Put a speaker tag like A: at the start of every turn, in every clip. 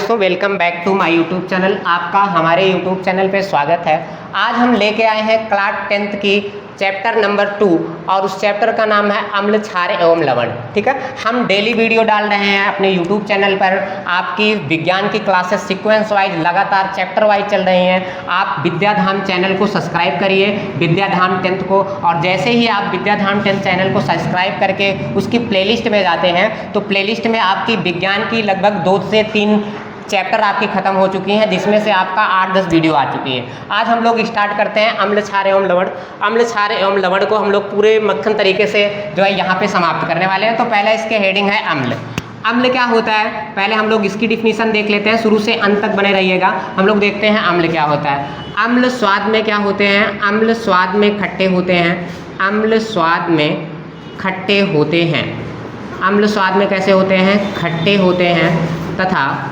A: दोस्तों, welcome back to my YouTube channel. आपका हमारे यूट्यूब चैनल पे स्वागत है। आज हम लेके आए हैं क्लास 10th की चैप्टर नंबर 2 और उस चैप्टर का नाम है अम्ल, क्षार एवं लवण। ठीक है, हम डेली वीडियो डाल रहे हैं अपने यूट्यूब चैनल पर। आपकी विज्ञान की क्लासेस सीक्वेंस वाइज लगातार चैप्टर वाइज चल रही हैं। आप विद्याधाम चैनल को सब्सक्राइब करिए, विद्याधाम 10th को, और जैसे ही आप विद्याधाम 10th चैनल को सब्सक्राइब करके उसकी प्लेलिस्ट में जाते हैं तो प्लेलिस्ट में आपकी विज्ञान की लगभग 2 से 3 चैप्टर आपकी खत्म हो चुकी हैं, जिसमें से आपका 8-10 वीडियो आ चुकी है। आज हम लोग स्टार्ट करते हैं अम्ल, क्षार एवं लवण। अम्ल, क्षार एवं लवण को हम लोग पूरे मक्खन तरीके से जो है यहाँ पे समाप्त करने वाले हैं। तो पहला इसके हेडिंग है अम्ल। अम्ल क्या होता है, पहले हम लोग इसकी डिफिनीशन देख लेते हैं। शुरू से अंत तक बने रहिएगा। हम लोग देखते हैं अम्ल क्या होता है। अम्ल स्वाद में क्या होते हैं? अम्ल स्वाद में खट्टे होते हैं। अम्ल स्वाद में खट्टे होते हैं। अम्ल स्वाद में कैसे होते हैं? खट्टे होते हैं तथा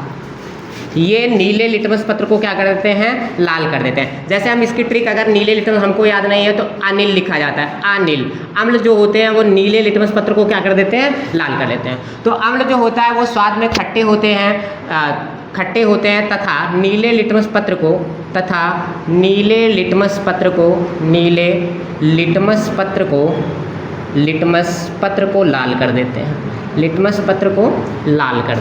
A: ये नीले लिटमस पत्र को क्या कर देते हैं? लाल कर देते हैं। जैसे हम इसकी ट्रिक, अगर नीले लिटमस हमको याद नहीं है तो अनिल लिखा जाता है, अनिल। अम्ल जो होते हैं वो नीले लिटमस पत्र को क्या कर देते हैं? लाल कर देते हैं। तो अम्ल जो होता है वो स्वाद में खट्टे होते हैं, तथा नीले लिटमस पत्र को नीले लिटमस पत्र को लाल कर देते हैं। लिटमस पत्र को लाल कर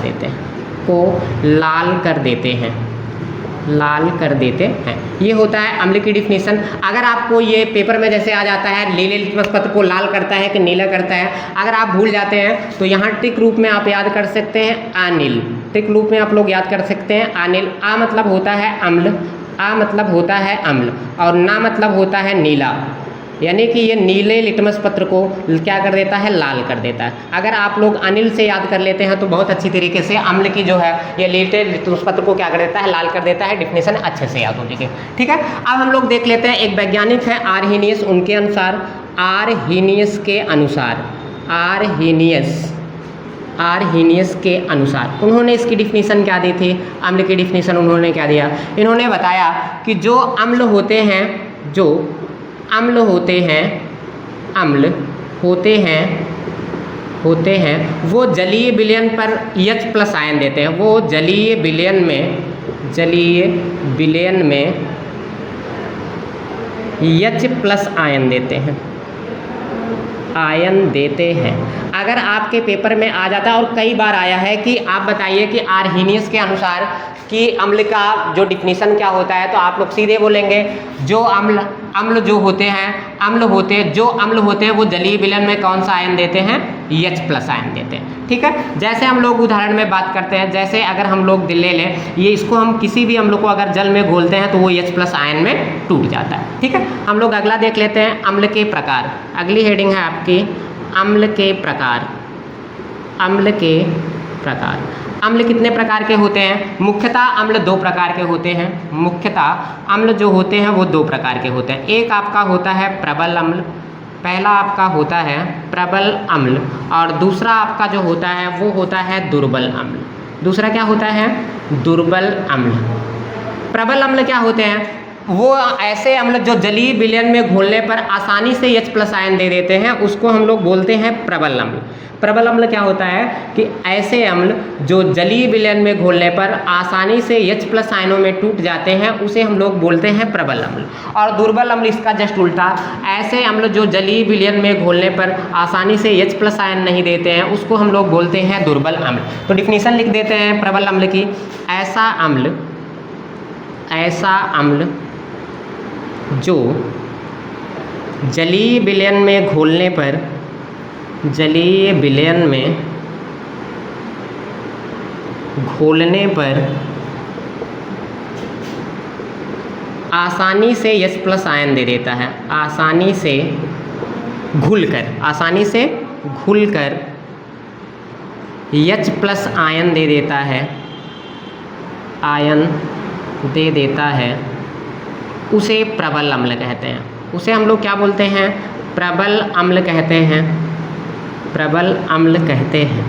A: देते हैं। ये होता है अम्ल की डिफिनीशन। अगर आपको ये पेपर में जैसे आ जाता है नीले लिटमस पत्र को लाल करता है कि नीला करता है, अगर आप भूल जाते हैं तो यहाँ ट्रिक रूप में आप याद कर सकते हैं अनिल। ट्रिक रूप में आप लोग याद कर सकते हैं अनिल। आ मतलब होता है अम्ल, और ना मतलब होता है नीला, यानी कि ये नीले लिटमस पत्र को क्या कर देता है? लाल कर देता है। अगर आप लोग अनिल से याद कर लेते हैं तो बहुत अच्छी तरीके से अम्ल की जो है ये नीले लिटमस पत्र को क्या कर देता है? लाल कर देता है। डिफिनेशन अच्छे से याद हो जाएगी। ठीक है, अब हम लोग देख लेते हैं। एक वैज्ञानिक है आर्हेनियस, उनके अनुसार आर्हेनियस के अनुसार उन्होंने इसकी डिफिनीशन क्या दी थी? अम्ल की डिफिनीशन उन्होंने क्या दिया? इन्होंने बताया कि जो अम्ल होते हैं वो जलीय विलयन पर H+ आयन देते हैं। वो जलीय विलयन में H+ आयन देते हैं। अगर आपके पेपर में आ जाता है, और कई बार आया है, कि आप बताइए कि आर्हेनियस के अनुसार कि अम्ल का जो डिफिनीशन क्या होता है, तो आप लोग सीधे बोलेंगे जो अम्ल होते हैं वो जलीय विलयन में कौन सा आयन देते हैं? H+ आयन देते हैं। ठीक है, जैसे हम लोग उदाहरण में बात करते हैं, जैसे अगर हम लोग दिल ले लें, ये इसको हम किसी भी अम्ल को अगर जल में घोलते हैं तो वो H+ आयन में टूट जाता है। ठीक है, हम लोग अगला देख लेते हैं अम्ल के प्रकार। अगली हेडिंग है आपकी अम्ल के प्रकार। अम्ल कितने प्रकार के होते हैं? मुख्यतः अम्ल 2 प्रकार के होते हैं। मुख्यतः अम्ल जो होते हैं वो 2 प्रकार के होते हैं। एक आपका होता है प्रबल अम्ल, पहला आपका होता है प्रबल अम्ल, और दूसरा आपका जो होता है वो होता है दुर्बल अम्ल। दूसरा क्या होता है? दुर्बल अम्ल। प्रबल अम्ल क्या होते हैं? वो ऐसे अम्ल जो जलीय विलयन में घुलने पर आसानी से H+ आयन दे देते हैं, उसको हम लोग बोलते हैं प्रबल अम्ल। प्रबल अम्ल क्या होता है कि ऐसे अम्ल जो जलीय विलयन में घुलने पर आसानी से H+ आयनों में टूट जाते हैं, उसे हम लोग बोलते हैं प्रबल अम्ल। और दुर्बल अम्ल इसका जस्ट उल्टा, ऐसे अम्ल जो जलीय विलयन में घुलने पर आसानी से H+ आयन नहीं देते हैं, उसको हम लोग बोलते हैं दुर्बल अम्ल। तो डिफिनीशन लिख देते हैं प्रबल अम्ल की। ऐसा अम्ल जो जलीय विलयन में घुलने पर आसानी से H+ आयन दे देता है। आसानी से घुलकर H+ आयन दे देता है, उसे प्रबल अम्ल कहते हैं। उसे हम लोग क्या बोलते हैं? प्रबल अम्ल कहते हैं।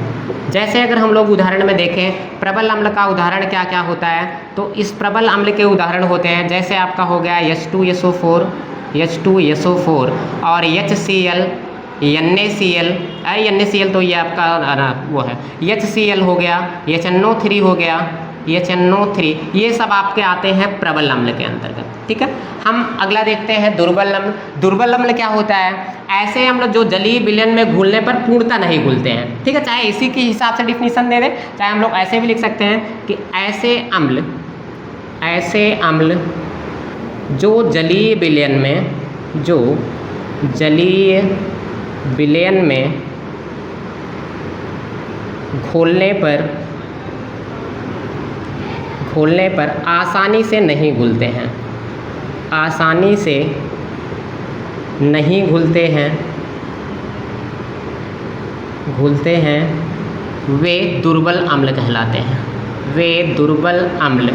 A: जैसे अगर हम लोग उदाहरण में देखें, प्रबल अम्ल का उदाहरण क्या क्या होता है, तो इस प्रबल अम्ल के उदाहरण होते हैं, जैसे आपका हो गया H2SO4 और HCl, NaCl तो ये आपका वो है, HCl हो गया, HNO3 हो गया, HNO3, ये सब आपके आते हैं प्रबल अम्ल के अंतर्गत। ठीक है, हम अगला देखते हैं दुर्बल अम्ल। दुर्बल अम्ल क्या होता है? ऐसे अम्ल जो जलीय विलयन में घुलने पर पूर्णतः नहीं घुलते हैं। ठीक है, चाहे इसी के हिसाब से डिफिनीशन दे दें, चाहे हम लोग ऐसे भी लिख सकते हैं कि ऐसे अम्ल जो जलीय विलयन में घोलने पर आसानी से नहीं घुलते हैं, वे दुर्बल अम्ल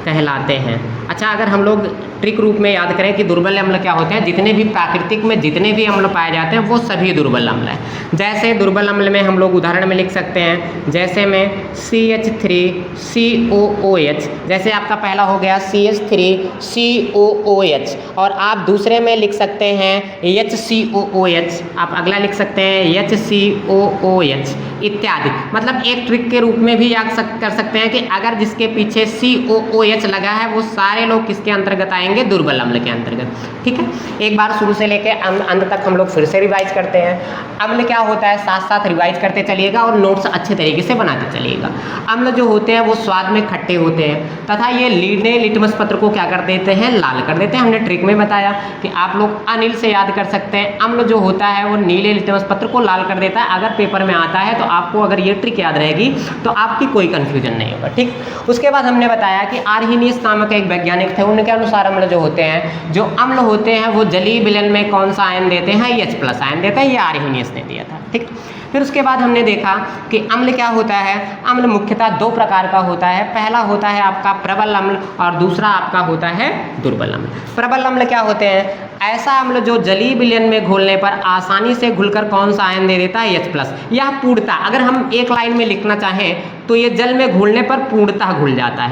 A: कहलाते हैं। अच्छा, अगर हम लोग ट्रिक रूप में याद करें कि दुर्बल अम्ल क्या होते हैं, जितने भी प्राकृतिक में जितने भी अम्ल पाए जाते हैं वो सभी दुर्बल अम्ल हैं। जैसे दुर्बल अम्ल में हम लोग उदाहरण में लिख सकते हैं, जैसे में CH3COOH, जैसे आपका पहला हो गया CH3COOH, और आप दूसरे में लिख सकते हैं HCOOH, आप अगला लिख सकते हैं HCOOH इत्यादि। मतलब एक ट्रिक के रूप में भी याद कर सकते हैं कि अगर जिसके पीछे COOH लगा है वो सारे लोग किसके अंतर्गत आएंगे? दुर्बल अम्ल के अंतर्गत। ठीक है, एक बार शुरू से लेकर अंत तक हम लोग फिर से रिवाइज करते हैं। अम्ल क्या होता है, साथ साथ रिवाइज करते चलिएगा और नोट्स अच्छे तरीके से बनाते चलिएगा। अम्ल जो होते हैं वो स्वाद में खट्टे होते हैं तथा ये नीले लिटमस पत्र को क्या कर देते हैं? लाल कर देते हैं। हमने ट्रिक में बताया कि आप लोग अनिल से याद कर सकते हैं, अम्ल जो होता है वो नीले लिटमस पत्र को लाल कर देता है। अगर पेपर में आता है तो आपको अगर ये ट्रिक याद रहेगी तो आपकी कोई कंफ्यूजन नहीं होगा। ठीक, उसके बाद हमने बताया कि आर्हीनियस नामक एक वैज्ञानिक थे, उनके अनुसार अम्ल जो होते हैं, जो अम्ल होते हैं वो जलीय विलयन में कौन सा आयन देते हैं? H+ आयन देते हैं। ये आर्हीनियस ने दिया था। ठीक, फिर उसके बाद हमने देखा कि अम्ल क्या होता है। अम्ल मुख्यतः दो प्रकार का होता है, पहला होता है आपका प्रबल अम्ल और दूसरा आपका होता है दुर्बल अम्ल। प्रबल अम्ल क्या होते हैं? ऐसा अम्ल जो जलीय विलयन में घुलने पर आसानी से घुलकर कौन सा आयन दे देता है? H+। यह पूर्णतः, अगर हम एक लाइन में लिखना चाहें तो ये जल में घुलने पर पूर्णतः घुल जाता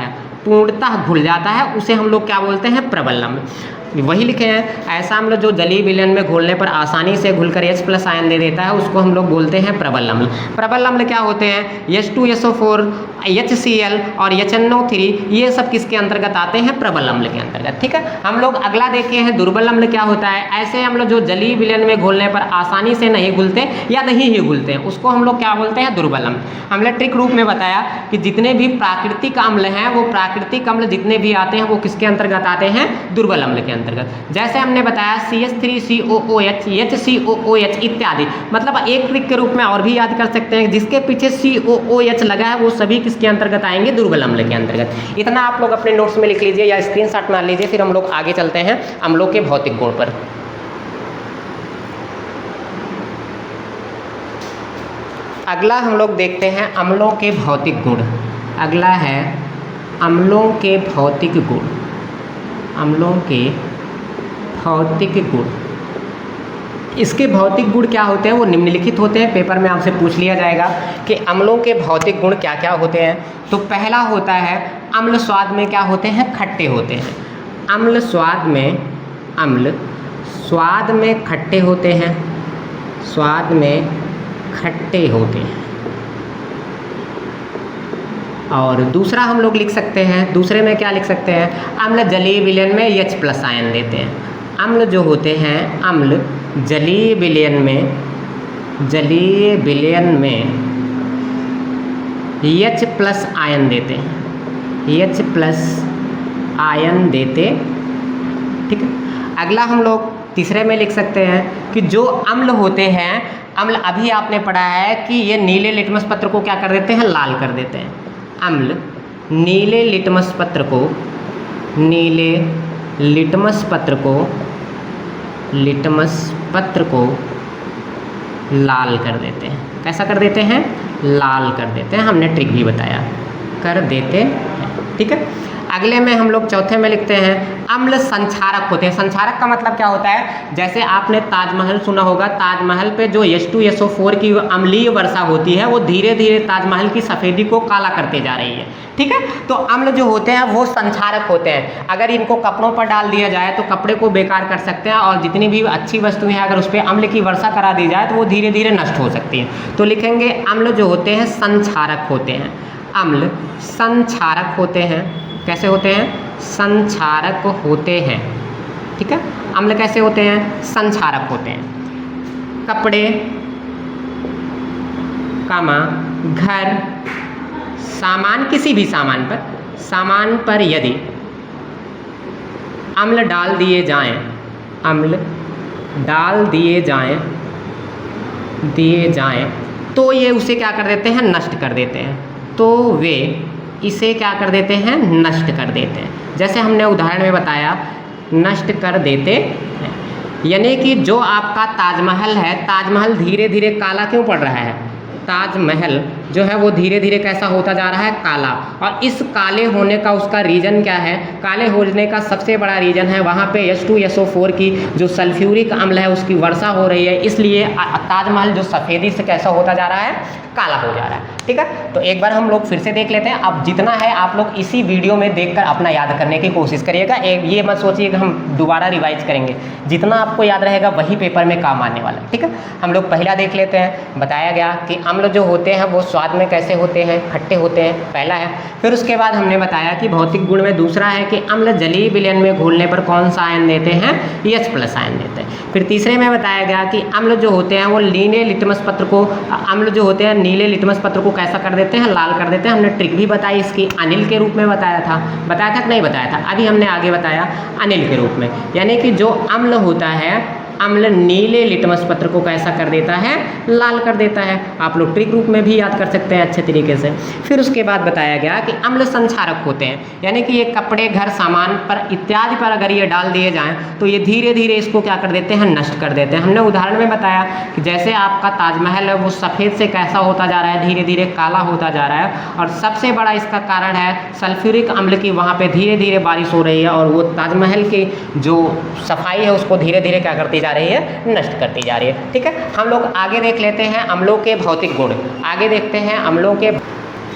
A: है, उसे हम लोग क्या बोलते हैं? प्रबल अम्ल। वही लिखे हैं, ऐसा अम्ल जो जलीय विलयन में घुलने पर आसानी से घुलकर H+ आयन दे देता है उसको हम लोग बोलते हैं प्रबल अम्ल। प्रबल अम्ल क्या होते हैं? H2SO4, HCl और HNO3, ये सब किसके अंतर्गत आते हैं? प्रबल अम्ल के अंतर्गत। ठीक है, हम लोग अगला देखे हैं दुर्बल अम्ल क्या होता है। ऐसे अम्ल जो जलीय विलयन में घुलने पर आसानी से नहीं घुलते या नहीं ही घुलते हैं, उसको हम लोग क्या बोलते हैं? दुर्बल अम्ल। हमने ट्रिक रूप में बताया कि जितने भी प्राकृतिक अम्ल हैं वो प्राकृतिक अम्ल जितने भी आते हैं वो किसके अंतर्गत आते हैं? दुर्बल अम्ल के अंतर्गत। जैसे हमने बताया CH3COOH, HCOOH इत्यादि। मतलब एक ट्रिक के रूप में और भी याद कर सकते हैं, जिसके पीछे COOH लगा है वो सभी किसके अंतर्गत आएंगे? दुर्बल अम्ल के अंतर्गत। इतना आप लोग अपने नोट्स में लिख लीजिए या स्क्रीनशॉट मार लीजिए, फिर हम लोग आगे चलते हैं अम्लों के भौतिक गुण पर। अगला हम लोग देखते हैं अम्लों के भौतिक गुण। अगला है अम्लों के भौतिक गुण। इसके भौतिक गुण क्या होते हैं? वो निम्नलिखित होते हैं। पेपर में आपसे पूछ लिया जाएगा कि अम्लों के भौतिक गुण क्या क्या होते हैं। तो पहला होता है अम्ल स्वाद में क्या होते हैं? खट्टे होते हैं। अम्ल स्वाद में खट्टे होते हैं। और दूसरा हम लोग लिख सकते हैं, दूसरे में क्या लिख सकते हैं? अम्ल जलीय विलयन में H+ आयन देते हैं। अम्ल जो होते हैं, अम्ल जलीय विलयन में H+ आयन देते हैं। ठीक है, अगला हम लोग तीसरे में लिख सकते हैं कि जो अम्ल होते हैं, अम्ल अभी आपने पढ़ा है कि ये नीले लिटमस पत्र को क्या कर देते हैं? लाल कर देते हैं। अम्ल नीले लिटमस पत्र को लाल कर देते हैं। कैसा कर देते हैं? लाल कर देते हैं। हमने ट्रिक भी बताया, कर देते हैं। ठीक है, अगले में हम लोग चौथे में लिखते हैं अम्ल संक्षारक होते हैं। संक्षारक का मतलब क्या होता है? जैसे आपने ताजमहल सुना होगा, ताजमहल पे जो H2SO4 की अम्लीय वर्षा होती है वो धीरे धीरे ताजमहल की सफ़ेदी को काला करते जा रही है। ठीक है, तो अम्ल जो होते हैं वो संक्षारक होते हैं। अगर इनको कपड़ों पर डाल दिया जाए तो कपड़े को बेकार कर सकते हैं, और जितनी भी अच्छी वस्तुएं हैं अगर उस पर अम्ल की वर्षा करा दी जाए तो वो धीरे धीरे नष्ट हो सकती हैं। तो लिखेंगे अम्ल जो होते हैं संक्षारक होते हैं। अम्ल संक्षारक होते हैं। कैसे होते हैं? संक्षारक होते हैं। ठीक है, अम्ल कैसे होते हैं? संक्षारक होते हैं। कपड़े, कामा, घर, सामान, किसी भी सामान पर यदि अम्ल डाल दिए जाएं, अम्ल डाल दिए जाएं तो ये उसे क्या कर देते हैं? नष्ट कर देते हैं। तो वे इसे क्या कर देते हैं? नष्ट कर देते हैं। जैसे हमने उदाहरण में बताया, नष्ट कर देते हैं। यानी कि जो आपका ताजमहल है, ताजमहल धीरे धीरे काला क्यों पड़ रहा है? ताजमहल जो है वो धीरे धीरे कैसा होता जा रहा है? काला। और इस काले होने का उसका रीज़न क्या है? काले होने का सबसे बड़ा रीज़न है वहाँ पे H2SO4 की जो सल्फ्यूरिक अम्ल है उसकी वर्षा हो रही है, इसलिए ताजमहल जो सफ़ेदी से कैसा होता जा रहा है? काला हो जा रहा है। ठीक है, तो एक बार हम लोग फिर से देख लेते हैं। अब जितना है आप लोग इसी वीडियो में देखकर अपना याद करने की कोशिश करिएगा। ये मत सोचिएगा हम दोबारा रिवाइज करेंगे, जितना आपको याद रहेगा वही पेपर में काम आने वाला है। ठीक है, हम लोग पहला देख लेते हैं। बताया गया कि अम्ल जो होते हैं वो स्वाद में कैसे होते हैं? खट्टे होते हैं, पहला है। फिर उसके बाद हमने बताया कि भौतिक गुण में दूसरा है कि अम्ल जलीय विलयन में घोलने पर कौन सा आयन देते हैं? H+ आयन देते हैं। फिर तीसरे में बताया गया कि अम्ल जो होते हैं वो नीले लिटमस पत्र को, अम्ल जो होते हैं नीले लिटमस पत्र को कैसा कर देते हैं? लाल कर देते हैं। हमने ट्रिक भी बताई इसकी, अनिल के रूप में बताया था कि नहीं बताया था? अभी हमने आगे बताया अनिल के रूप में। यानी कि जो अम्ल होता है, अम्ल नीले लिटमस पत्र को कैसा कर देता है? लाल कर देता है। आप लोग ट्रिक रूप में भी याद कर सकते हैं अच्छे तरीके से। फिर उसके बाद बताया गया कि अम्ल संक्षारक होते हैं, यानी कि ये कपड़े, घर, सामान पर इत्यादि पर अगर ये डाल दिए जाएं तो ये धीरे धीरे इसको क्या कर देते हैं? नष्ट कर देते हैं। हमने उदाहरण में बताया कि जैसे आपका ताजमहल है वो सफ़ेद से कैसा होता जा रहा है? धीरे धीरे काला होता जा रहा है। और सबसे बड़ा इसका कारण है सल्फ्यूरिक अम्ल की वहाँ पर धीरे धीरे बारिश हो रही है और वो ताजमहल की जो सफाई है उसको धीरे धीरे क्या करती जा रही है? नष्ट करती जा रही है। ठीक है, हम लोग आगे देख लेते हैं अम्लों के भौतिक गुण। आगे देखते हैं अम्लों के,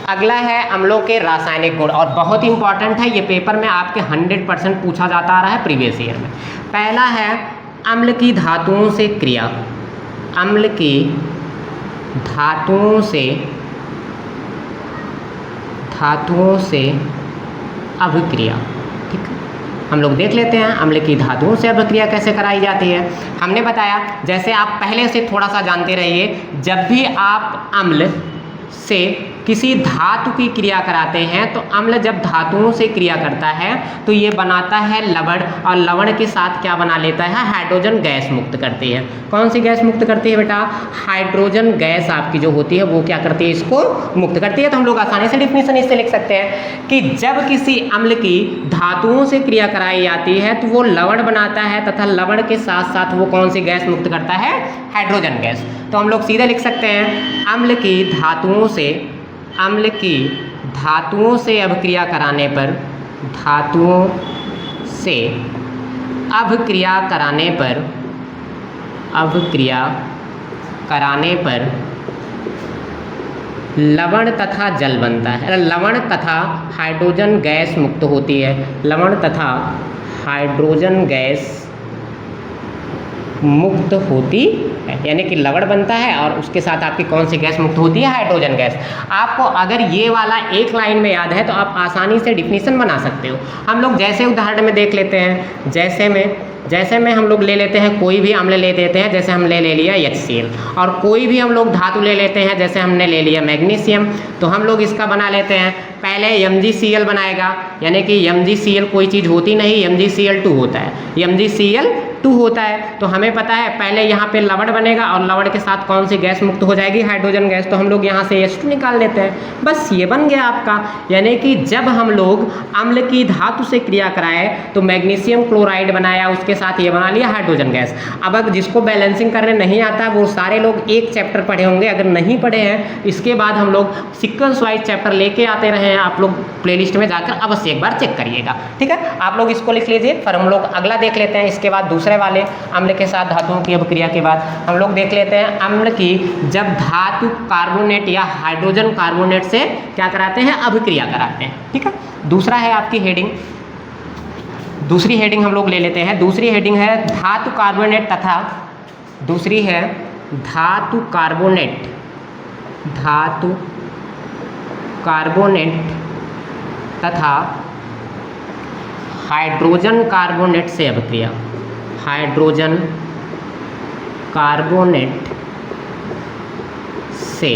A: अगला है अम्लों के रासायनिक गुण और बहुत इंपॉर्टेंट है, ये पेपर में आपके 100% पूछा जाता आ रहा है प्रीवियस ईयर में। पहला है अम्ल की धातुओं से क्रिया। अम्ल की धातुओं से अभिक्रिया। ठीक है, हम लोग देख लेते हैं अम्ल की धातुओं से अभिक्रिया कैसे कराई जाती है। हमने बताया, जैसे आप पहले से थोड़ा सा जानते रहिए, जब भी आप अम्ल से किसी धातु की क्रिया कराते हैं तो अम्ल जब धातुओं से क्रिया करता है तो ये बनाता है लवण, और लवण के साथ क्या बना लेता है? हाइड्रोजन गैस मुक्त करती है। कौन सी गैस मुक्त करती है बेटा? हाइड्रोजन गैस आपकी जो होती है वो क्या करती है? इसको मुक्त करती है। तो हम लोग आसानी से डिफिनीशन इससे लिख सकते हैं कि जब किसी अम्ल की धातुओं से क्रिया कराई जाती है तो वो लवण बनाता है तथा लवण के साथ साथ वो कौन सी गैस मुक्त करता है? Hydrogen gas. तो हम लोग सीधे लिख सकते हैं अम्ल की धातुओं से अभिक्रिया कराने पर, लवण तथा जल बनता है। लवण तथा हाइड्रोजन गैस मुक्त होती है। लवण तथा हाइड्रोजन गैस मुक्त होती है, यानी कि लवण बनता है और उसके साथ आपकी कौन सी गैस मुक्त होती है? Hydrogen gas. आपको अगर ये वाला एक लाइन में याद है तो आप आसानी से डिफिनीशन बना सकते हो। हम लोग जैसे उदाहरण में देख लेते हैं, जैसे में हम लोग ले लेते हैं कोई भी अम्ल ले देते हैं, जैसे हम ले लिया HCl, और कोई भी हम लोग धातु ले लेते हैं, जैसे हमने ले लिया मैग्नीशियम, तो हम लोग इसका बना लेते हैं। पहले MgCl बनाएगा, यानी कि MgCl कोई चीज़ होती नहीं, MgCl2 होता है। MgCl2 होता है तो हमें पता है पहले यहाँ पे लवण बनेगा और लवण के साथ कौन सी गैस मुक्त हो जाएगी? Hydrogen gas. तो हम लोग यहाँ से H2 निकाल लेते हैं, बस ये बन गया आपका। यानी कि जब हम लोग अम्ल की धातु से क्रिया कराए तो मैग्नीशियम क्लोराइड बनाया, उसके साथ ये बना लिया हाइड्रोजन गैस। अब अगर जिसको बैलेंसिंग करने नहीं आता वो सारे लोग एक चैप्टर पढ़े होंगे, अगर नहीं पढ़े हैं इसके बाद हम लोग सीक्वेंस वाइज चैप्टर लेके आते रहे हैं, आप लोग प्लेलिस्ट में जाकर अवश्य एक बार चेक करिएगा। ठीक है, आप लोग इसको लिख लीजिए। फिर हम लोग अगला देख लेते हैं, इसके बाद दूसरे वाले अम्ल के साथ धातुओं की अभिक्रिया के बाद हम लोग देख लेते हैं अम्ल की जब धातु कार्बोनेट या हाइड्रोजन कार्बोनेट से क्या कराते हैं? अभिक्रिया कराते हैं। ठीक है, दूसरा है आपकी हेडिंग, दूसरी हेडिंग हम लोग ले लेते हैं। दूसरी हेडिंग है धातु कार्बोनेट तथा, दूसरी है धातु कार्बोनेट तथा हाइड्रोजन कार्बोनेट से अभिक्रिया, हाइड्रोजन कार्बोनेट से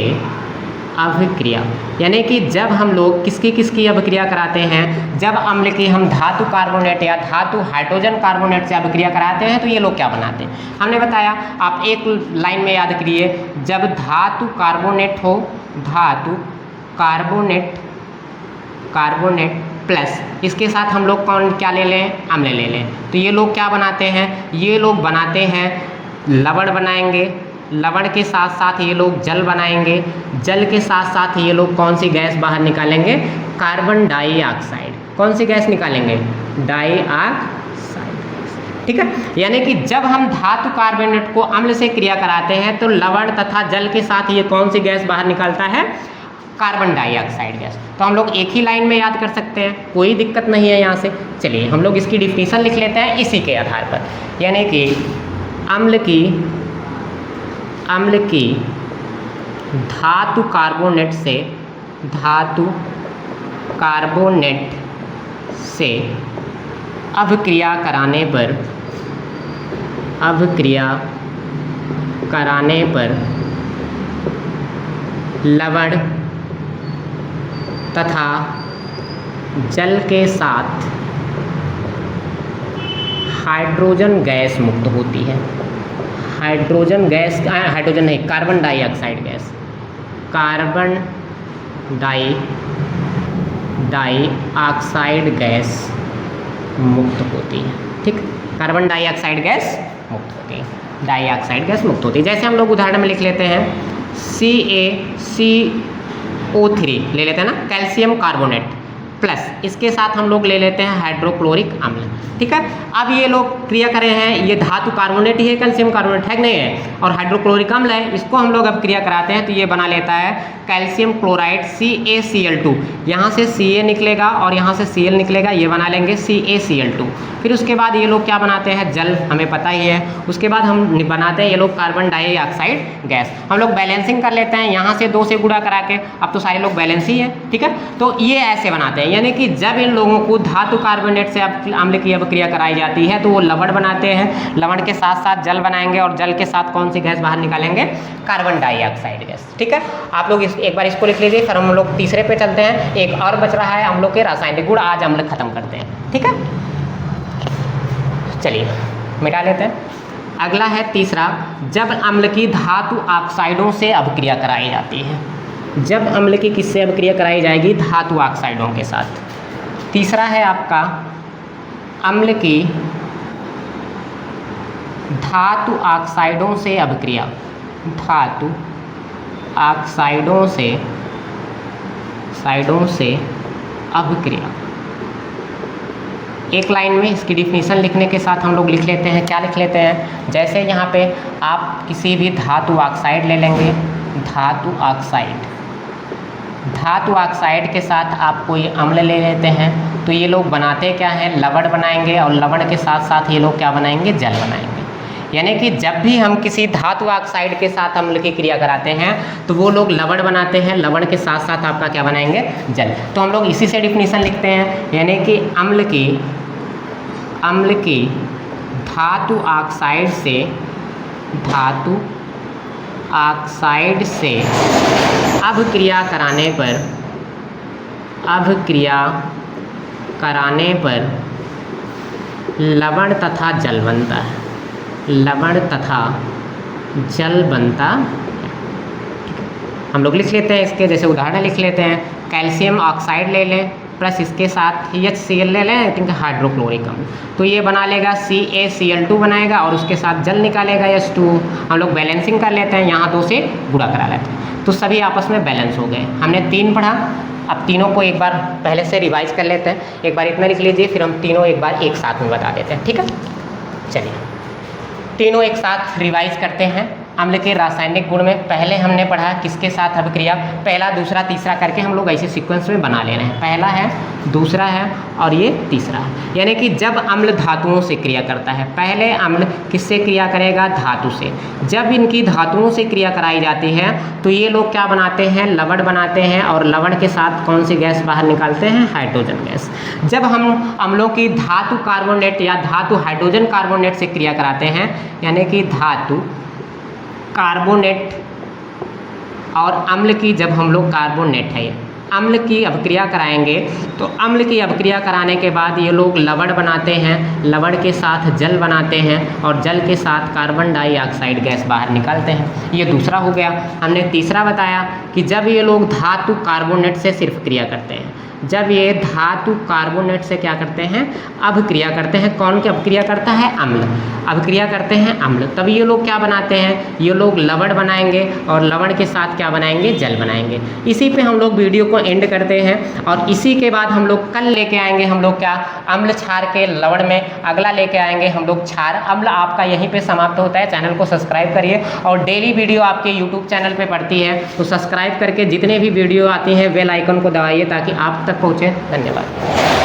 A: अभिक्रिया, यानी कि जब हम लोग किसकी अभिक्रिया कराते हैं, जब अम्ल की हम धातु कार्बोनेट या धातु हाइड्रोजन कार्बोनेट से अभिक्रिया कराते हैं तो ये लोग क्या बनाते हैं, हमने बताया। आप एक लाइन में याद करिए, जब धातु कार्बोनेट हो, धातु कार्बोनेट प्लस इसके साथ हम लोग क्या ले लें, अम्ल ले लें, तो ये लोग क्या बनाते हैं, ये लोग बनाते हैं लवण बनाएंगे, लवण के साथ साथ ये लोग जल बनाएंगे, जल के साथ साथ ये लोग कौन सी गैस बाहर निकालेंगे, कार्बन डाइऑक्साइड। कौन सी गैस निकालेंगे, डाइऑक्साइड, ठीक है। यानी कि जब हम धातु कार्बोनेट को अम्ल से क्रिया कराते हैं तो लवण तथा जल के साथ ये कौन सी गैस बाहर निकालता है, कार्बन डाइऑक्साइड गैस। तो हम लोग एक ही लाइन में याद कर सकते हैं, कोई दिक्कत नहीं है यहाँ से। चलिए हम लोग इसकी डिफिनीशन लिख लेते हैं इसी के आधार पर, यानी कि अम्ल की धातु कार्बोनेट से अभिक्रिया कराने पर लवण तथा जल के साथ हाइड्रोजन गैस मुक्त होती है। हाइड्रोजन नहीं, carbon dioxide gas, carbon dioxide gas मुक्त होती है, ठीक। कार्बन डाइऑक्साइड गैस मुक्त होती है, डाइऑक्साइड गैस मुक्त होती है। जैसे हम लोग उदाहरण में लिख लेते हैं CaCO3 ले लेते हैं ना, कैल्शियम कार्बोनेट प्लस इसके साथ हम लोग ले लेते हैं हाइड्रोक्लोरिक अम्ल, ठीक है। अब ये लोग क्रिया करे हैं, ये धातु कार्बोनेट ही है, कैल्शियम कार्बोनेट है कि नहीं है, और हाइड्रोक्लोरिक अम्ल है, इसको हम लोग अब क्रिया कराते हैं तो ये बना लेता है कैल्शियम क्लोराइड CaCl2। यहाँ से Ca निकलेगा और यहाँ से Cl निकलेगा, ये बना लेंगे CaCl2। फिर उसके बाद ये लोग क्या बनाते हैं, जल, हमें पता ही है। उसके बाद हम बनाते हैं ये लोग कार्बन डाइऑक्साइड गैस। हम लोग बैलेंसिंग कर लेते हैं, यहाँ से 2 से गुणा करा के, अब तो सारे लोग बैलेंस ही है, ठीक है। तो ये ऐसे बनाते हैं, यानी कि जब इन लोगों को धातु कार्बोनेट से अम्ल की अभिक्रिया कराई जाती है तो वो लवण बनाते हैं, लवण के साथ साथ जल बनाएंगे और जल के साथ कौन सी गैस बाहर निकालेंगे, कार्बन डाइऑक्साइड गैस, ठीक है। आप लोग एक बार इसको लिख लीजिए, फिर हम लोग तीसरे पे चलते हैं। एक और बच रहा है अम्लों के रासायनिक गुण, आज अम्ल खत्म करते हैं, ठीक है। चलिए मिटा लेते हैं। अगला है तीसरा, जब अम्ल की धातु ऑक्साइडों से अभिक्रिया कराई जाती है। जब अम्ल की किससे अभिक्रिया कराई जाएगी, धातु ऑक्साइडों के साथ। तीसरा है आपका अम्ल की धातु ऑक्साइडों से अभिक्रिया, धातु ऑक्साइडों से अभिक्रिया। एक लाइन में इसकी डिफिनीशन लिखने के साथ हम लोग लिख लेते हैं, क्या लिख लेते हैं, जैसे यहाँ पे आप किसी भी धातु ऑक्साइड ले लेंगे, धातु ऑक्साइड के साथ आप कोई अम्ल ले लेते हैं, तो ये लोग बनाते क्या हैं, लवण बनाएंगे और लवण के साथ साथ ये लोग क्या बनाएंगे, जल बनाएंगे। यानी कि जब भी हम किसी धातु ऑक्साइड के साथ अम्ल की क्रिया कराते हैं तो वो लोग लवण बनाते हैं, लवण के साथ साथ आपका क्या बनाएंगे, जल। तो हम लोग इसी से डिफिनीशन लिखते हैं, यानी कि अम्ल की धातु ऑक्साइड से अभिक्रिया कराने पर लवण तथा जल बनता है, लवण तथा जल बनता है। हम लोग लिख लेते हैं इसके, जैसे उदाहरण लिख लेते हैं, कैल्शियम ऑक्साइड ले लें प्लस इसके साथ HCl ले लें, ठीक है, हाइड्रोक्लोरिक अम्ल, तो ये बना लेगा CaCl2 बनाएगा और उसके साथ जल निकालेगा H2। हम लोग बैलेंसिंग कर लेते हैं, यहाँ 2 से गुणा करा लेते हैं, तो सभी आपस में बैलेंस हो गए। हमने 3 पढ़ा, अब तीनों को एक बार पहले से रिवाइज कर लेते हैं। एक बार इतना लिख लीजिए, फिर हम तीनों एक बार एक साथ में बता देते हैं, ठीक है। चलिए तीनों एक साथ रिवाइज करते हैं। अम्ल के रासायनिक गुण में पहले हमने पढ़ा किसके साथ अभिक्रिया, पहला दूसरा तीसरा करके हम लोग ऐसे सीक्वेंस में बना ले रहे हैं, पहला है, दूसरा है और ये तीसरा है। यानी कि जब अम्ल धातुओं से क्रिया करता है, पहले अम्ल किससे क्रिया करेगा, धातु से। जब इनकी धातुओं से क्रिया कराई जाती है तो ये लोग क्या बनाते हैं, लवण बनाते हैं और लवण के साथ कौन सी गैस बाहर निकालते हैं, हाइड्रोजन गैस। जब हम अम्लों की धातु कार्बोनेट या धातु हाइड्रोजन कार्बोनेट से क्रिया कराते हैं, यानी कि धातु कार्बोनेट और अम्ल की जब हम लोग कार्बोनेट है अम्ल की अभिक्रिया कराएंगे तो अम्ल की अभिक्रिया कराने के बाद ये लोग लवण बनाते हैं, लवण के साथ जल बनाते हैं और जल के साथ कार्बन डाइऑक्साइड गैस बाहर निकालते हैं। ये दूसरा हो गया। हमने तीसरा बताया कि जब ये लोग धातु कार्बोनेट से सिर्फ क्रिया करते हैं, जब ये धातु कार्बोनेट से क्या करते हैं, अभिक्रिया करते हैं। कौन की अभिक्रिया करता है, अम्ल अभिक्रिया करते हैं अम्ल। तब ये लोग क्या बनाते हैं, ये लोग लवण बनाएंगे और लवण के साथ क्या बनाएंगे, जल बनाएंगे। इसी पे हम लोग वीडियो को एंड करते हैं और इसी के बाद हम लोग कल लेके आएंगे हम लोग क्या, अम्ल क्षार के लवण में अगला लेके आएंगे हम लोग क्षार अम्ल। आपका यहीं पे समाप्त होता है। चैनल को सब्सक्राइब करिए और डेली वीडियो आपके यूट्यूब चैनल पे पड़ती है तो सब्सक्राइब करके जितने भी वीडियो आती हैं बेल आइकन को दबाइए ताकि आप तक पहुँचे। धन्यवाद।